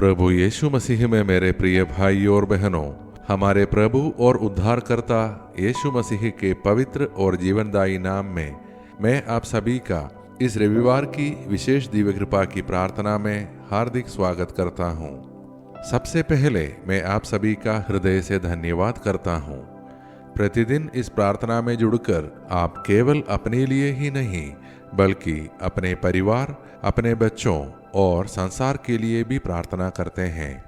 प्रभु यीशु मसीह में मेरे प्रिय भाई और बहनों, हमारे प्रभु और उद्धारकर्ता यीशु मसीह के पवित्र और जीवनदायी नाम में मैं आप सभी का इस रविवार की विशेष दिव्य कृपा की प्रार्थना में हार्दिक स्वागत करता हूँ। सबसे पहले मैं आप सभी का हृदय से धन्यवाद करता हूँ। प्रतिदिन इस प्रार्थना में जुड़कर आप केवल अपने लिए ही नहीं बल्कि अपने परिवार, अपने बच्चों और संसार के लिए भी प्रार्थना करते हैं।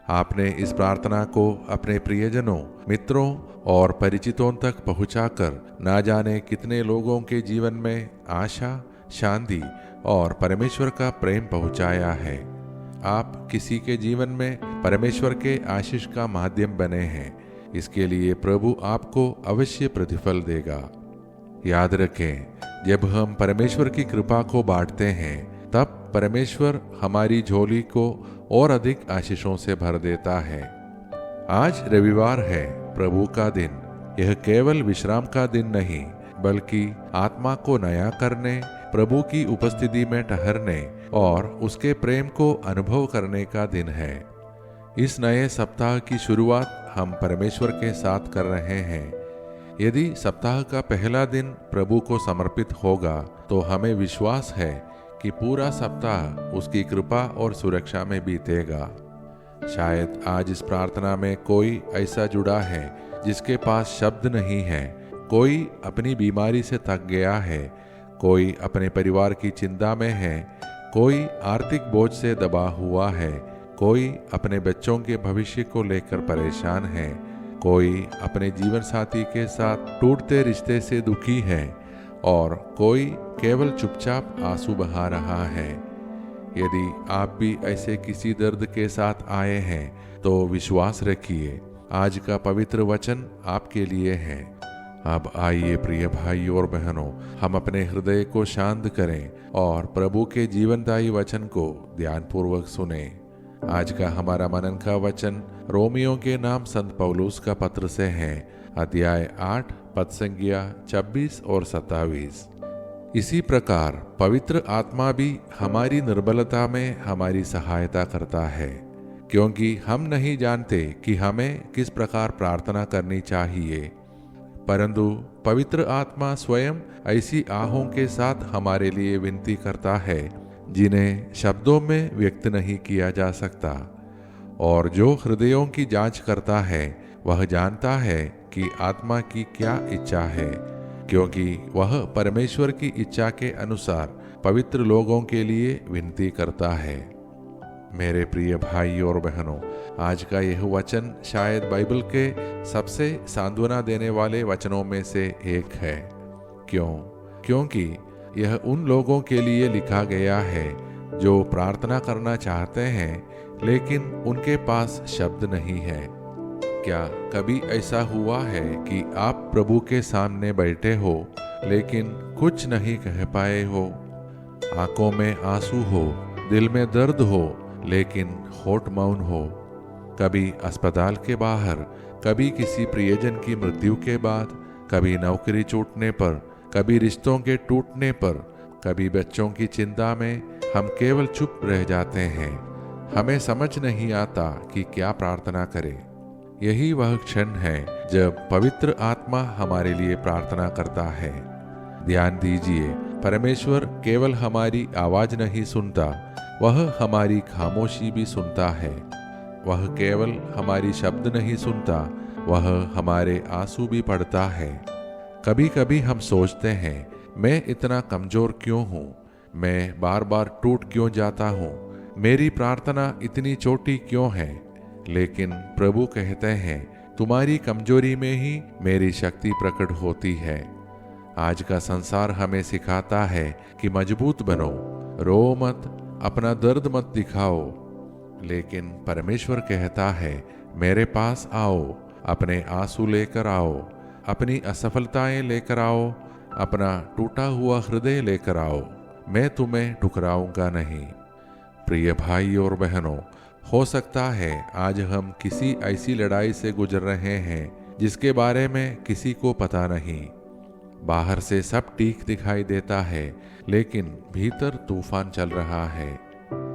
आपने इस प्रार्थना को अपने प्रियजनों, मित्रों और परिचितों तक पहुंचाकर ना जाने कितने लोगों के जीवन में आशा, शांति और परमेश्वर का प्रेम पहुंचाया है। आप किसी के जीवन में परमेश्वर के आशीष का माध्यम बने हैं। इसके लिए प्रभु आपको अवश्य प्रतिफल देगा। याद रखें, जब हम परमेश्वर की कृपा को बांटते हैं तब परमेश्वर हमारी झोली को और अधिक आशीषों से भर देता है। आज रविवार है, प्रभु का दिन। यह केवल विश्राम का दिन नहीं बल्कि आत्मा को नया करने, प्रभु की उपस्थिति में ठहरने और उसके प्रेम को अनुभव करने का दिन है। इस नए सप्ताह की शुरुआत हम परमेश्वर के साथ कर रहे हैं। यदि सप्ताह का पहला दिन प्रभु को समर्पित होगा तो हमें विश्वास है कि पूरा सप्ताह उसकी कृपा और सुरक्षा में बीतेगा। शायद आज इस प्रार्थना में कोई ऐसा जुड़ा है जिसके पास शब्द नहीं है। कोई अपनी बीमारी से थक गया है, कोई अपने परिवार की चिंता में है, कोई आर्थिक बोझ से दबा हुआ है, कोई अपने बच्चों के भविष्य को लेकर परेशान है, कोई अपने जीवन साथी के साथ टूटते रिश्ते से दुखी है और कोई केवल चुपचाप आंसू बहा रहा है। यदि आप भी ऐसे किसी दर्द के साथ आए हैं तो विश्वास रखिए, आज का पवित्र वचन आपके लिए है। अब आइए प्रिय भाई और बहनों, हम अपने हृदय को शांत करें और प्रभु के जीवनदायी वचन को ध्यानपूर्वक सुने। आज का हमारा मनन का वचन रोमियो के नाम संत पौलुस का पत्र से है, अध्याय 8 पद संख्या 26 और 27। इसी प्रकार पवित्र आत्मा भी हमारी निर्बलता में हमारी सहायता करता है, क्योंकि हम नहीं जानते कि हमें किस प्रकार प्रार्थना करनी चाहिए, परंतु पवित्र आत्मा स्वयं ऐसी आहों के साथ हमारे लिए विनती करता है जिन्हें शब्दों में व्यक्त नहीं किया जा सकता। और जो हृदयों की जांच करता है वह जानता है कि आत्मा की क्या इच्छा है, क्योंकि वह परमेश्वर की इच्छा के अनुसार पवित्र लोगों के लिए विनती करता है। मेरे प्रिय भाई और बहनों, आज का यह वचन शायद बाइबल के सबसे सांत्वना देने वाले वचनों में से एक है। क्योंकि यह उन लोगों के लिए लिखा गया है जो प्रार्थना करना चाहते हैं लेकिन उनके पास शब्द नहीं है। क्या कभी ऐसा हुआ है कि आप प्रभु के सामने बैठे हो लेकिन कुछ नहीं कह पाए हो? आंखों में आंसू हो, दिल में दर्द हो, लेकिन होठ मौन हो। कभी अस्पताल के बाहर, कभी किसी प्रियजन की मृत्यु के बाद, कभी नौकरी छूटने पर, कभी रिश्तों के टूटने पर, कभी बच्चों की चिंता में हम केवल चुप रह जाते हैं। हमें समझ नहीं आता कि क्या प्रार्थना करें। यही वह क्षण है जब पवित्र आत्मा हमारे लिए प्रार्थना करता है। ध्यान दीजिए, परमेश्वर केवल हमारी आवाज नहीं सुनता, वह हमारी खामोशी भी सुनता है। वह केवल हमारी शब्द नहीं सुनता, वह हमारे आंसू भी पढ़ता है। कभी कभी हम सोचते हैं, मैं इतना कमजोर क्यों हूँ? मैं बार बार टूट क्यों जाता हूँ? मेरी प्रार्थना इतनी छोटी क्यों है? लेकिन प्रभु कहते हैं, तुम्हारी कमजोरी में ही मेरी शक्ति प्रकट होती है। आज का संसार हमें सिखाता है कि मजबूत बनो, रो मत, अपना दर्द मत दिखाओ। लेकिन परमेश्वर कहता है, मेरे पास आओ, अपने आंसू लेकर आओ, अपनी असफलताएं लेकर आओ, अपना टूटा हुआ हृदय लेकर आओ। मैं तुम्हें ठुकराऊंगा नहीं। प्रिय भाई और बहनों, हो सकता है आज हम किसी ऐसी लड़ाई से गुजर रहे हैं जिसके बारे में किसी को पता नहीं। बाहर से सब ठीक दिखाई देता है लेकिन भीतर तूफान चल रहा है।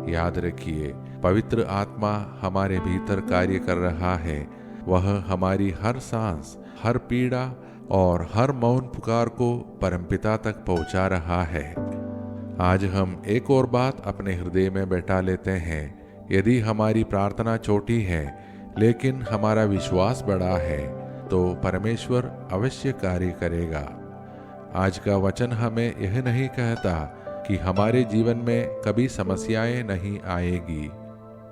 याद रखिए, पवित्र आत्मा हमारे भीतर कार्य कर रहा है। वह हमारी हर सांस, हर पीड़ा और हर मौन पुकार को परमपिता तक पहुंचा रहा है। आज हम एक और बात अपने हृदय में बैठा लेते हैं। यदि हमारी प्रार्थना छोटी है लेकिन हमारा विश्वास बड़ा है तो परमेश्वर अवश्य कार्य करेगा। आज का वचन हमें यह नहीं कहता कि हमारे जीवन में कभी समस्याएं नहीं आएगी,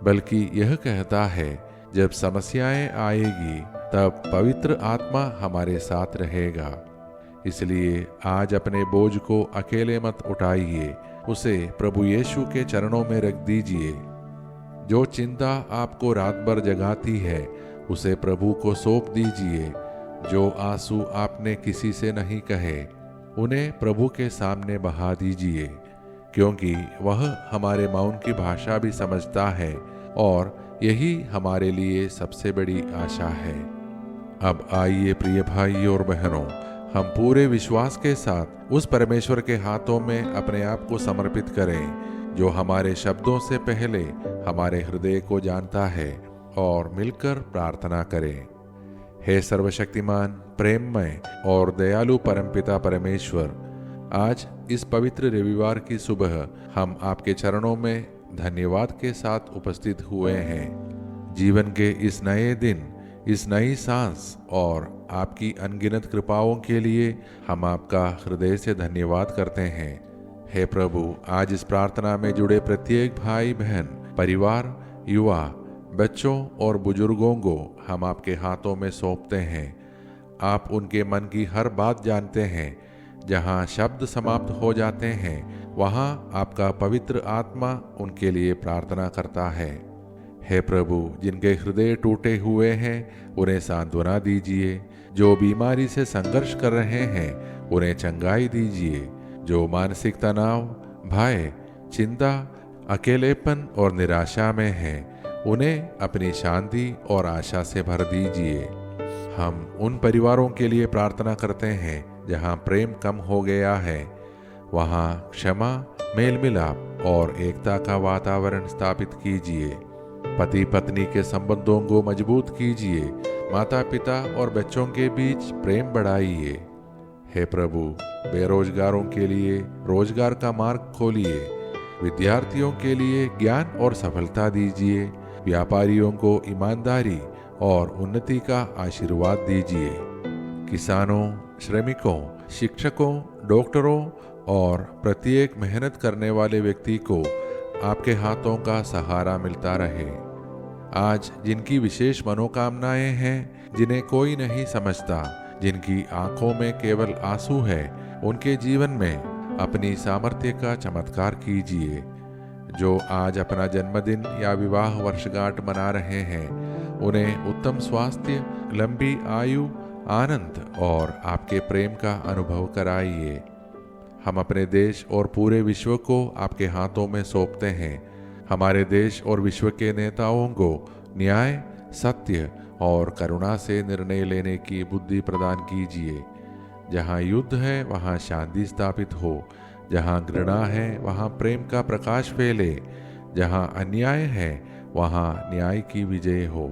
बल्कि यह कहता है जब समस्याएं आएगी तब पवित्र आत्मा हमारे साथ रहेगा। इसलिए आज अपने बोझ को अकेले मत उठाइए, उसे प्रभु यीशु के चरणों में रख दीजिए। जो चिंता आपको रात भर जगाती है उसे प्रभु को सौंप दीजिए। जो आंसू आपने किसी से नहीं कहे उन्हें प्रभु के सामने बहा दीजिए, क्योंकि वह हमारे मौन की भाषा भी समझता है और यही हमारे लिए सबसे बड़ी आशा है। अब आइए प्रिय भाई और बहनों, हम पूरे विश्वास के साथ उस परमेश्वर के हाथों में अपने आप को समर्पित करें जो हमारे शब्दों से पहले हमारे हृदय को जानता है और मिलकर प्रार्थना करें। हे सर्वशक्तिमान, प्रेममय और दयालु परमपिता परमेश्वर, आज इस पवित्र रविवार की सुबह हम आपके चरणों में धन्यवाद के साथ उपस्थित हुए हैं। जीवन के इस नए दिन, इस नई सांस और आपकी अनगिनत कृपाओं के लिए हम आपका हृदय से धन्यवाद करते हैं। हे प्रभु, आज इस प्रार्थना में जुड़े प्रत्येक भाई बहन, परिवार, युवा, बच्चों और बुजुर्गों को हम आपके हाथों में सौंपते हैं। आप उनके मन की हर बात जानते हैं। जहाँ शब्द समाप्त हो जाते हैं वहाँ आपका पवित्र आत्मा उनके लिए प्रार्थना करता है। हे प्रभु, जिनके हृदय टूटे हुए हैं उन्हें सांत्वना दीजिए। जो बीमारी से संघर्ष कर रहे हैं उन्हें चंगाई दीजिए। जो मानसिक तनाव, भय, चिंता, अकेलेपन और निराशा में हैं उन्हें अपनी शांति और आशा से भर दीजिए। हम उन परिवारों के लिए प्रार्थना करते हैं जहाँ प्रेम कम हो गया है। वहाँ क्षमा, मेल मिलाप और एकता का वातावरण स्थापित कीजिए। पति पत्नी के संबंधों को मजबूत कीजिए। माता पिता और बच्चों के बीच प्रेम बढ़ाइए। हे प्रभु, बेरोजगारों के लिए रोजगार का मार्ग खोलिए। विद्यार्थियों के लिए ज्ञान और सफलता दीजिए। व्यापारियों को ईमानदारी और उन्नति का आशीर्वाद दीजिए। किसानों, श्रमिकों, शिक्षकों, डॉक्टरों और प्रत्येक मेहनत करने वाले व्यक्ति को आपके हाथों का सहारा मिलता रहे। आज जिनकी विशेष मनोकामनाएं हैं, जिन्हें कोई नहीं समझता, जिनकी आंखों में केवल आंसू है, उनके जीवन में अपनी सामर्थ्य का चमत्कार कीजिए। जो आज अपना जन्मदिन या विवाह वर्षगांठ मना रहे हैं उन्हें उत्तम स्वास्थ्य, लंबी आयु, आनंद और आपके प्रेम का अनुभव कराइए। हम अपने देश और पूरे विश्व को आपके हाथों में सौंपते हैं। हमारे देश और विश्व के नेताओं को न्याय, सत्य और करुणा से निर्णय लेने की बुद्धि प्रदान कीजिए। जहाँ युद्ध है वहाँ शांति स्थापित हो। जहाँ घृणा है वहाँ प्रेम का प्रकाश फैले। जहाँ अन्याय है वहाँ न्याय की विजय हो।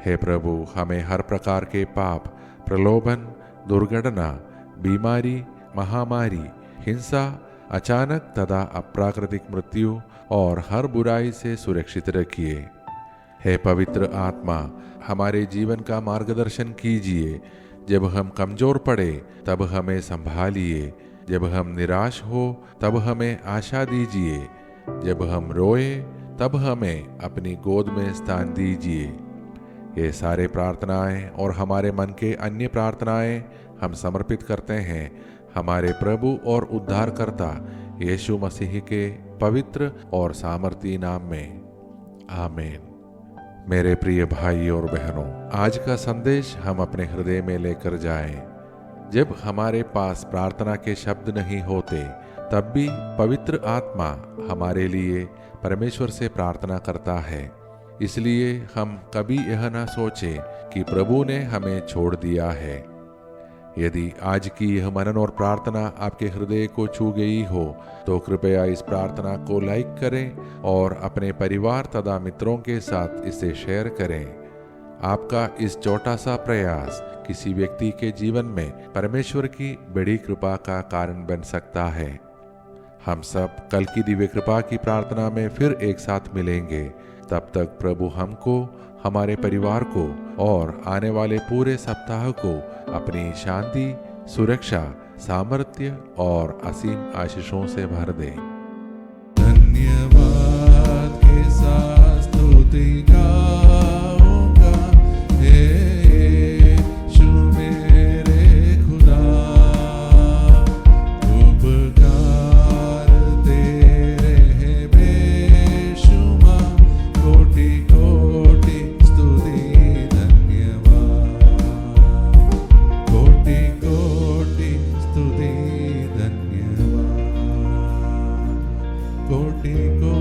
हे प्रभु, हमें हर प्रकार के पाप, प्रलोभन, दुर्घटना, बीमारी, महामारी, हिंसा, अचानक तथा अप्राकृतिक मृत्यु और हर बुराई से सुरक्षित रखिए। हे पवित्र आत्मा, हमारे जीवन का मार्गदर्शन कीजिए। जब हम कमजोर पड़े तब हमें संभालिए। जब हम निराश हो तब हमें आशा दीजिए। जब हम रोए तब हमें अपनी गोद में स्थान दीजिए। ये सारे प्रार्थनाएं और हमारे मन के अन्य प्रार्थनाएं हम समर्पित करते हैं हमारे प्रभु और उद्धारकर्ता यीशु मसीह के पवित्र और सामर्थी नाम में, आमीन। मेरे प्रिय भाई और बहनों, आज का संदेश हम अपने हृदय में लेकर जाएं। जब हमारे पास प्रार्थना के शब्द नहीं होते तब भी पवित्र आत्मा हमारे लिए परमेश्वर से प्रार्थना करता है। इसलिए हम कभी यह ना सोचें कि प्रभु ने हमें छोड़ दिया है। यदि आज की यह मनन और प्रार्थना आपके हृदय को छू गई हो तो कृपया इस प्रार्थना को लाइक करें और अपने परिवार तथा मित्रों के साथ इसे शेयर करें। आपका इस छोटा सा प्रयास किसी व्यक्ति के जीवन में परमेश्वर की बड़ी कृपा का कारण बन सकता है। हम सब कल की दिव्य कृपा की प्रार्थना में फिर एक साथ मिलेंगे। तब तक प्रभु हमको, हमारे परिवार को और आने वाले पूरे सप्ताह को अपनी शांति, सुरक्षा, सामर्थ्य और असीम आशीषों से भर दे। धन्यवाद के साथ स्तुति गाऊंगा, हे यीशु मेरे खुदा, उपकार तेरे हैं बेशुमार, कोटि कोटि स्तुति धन्यवाद, कोटि कोटि स्तुति धन्यवाद, कोटि कोटि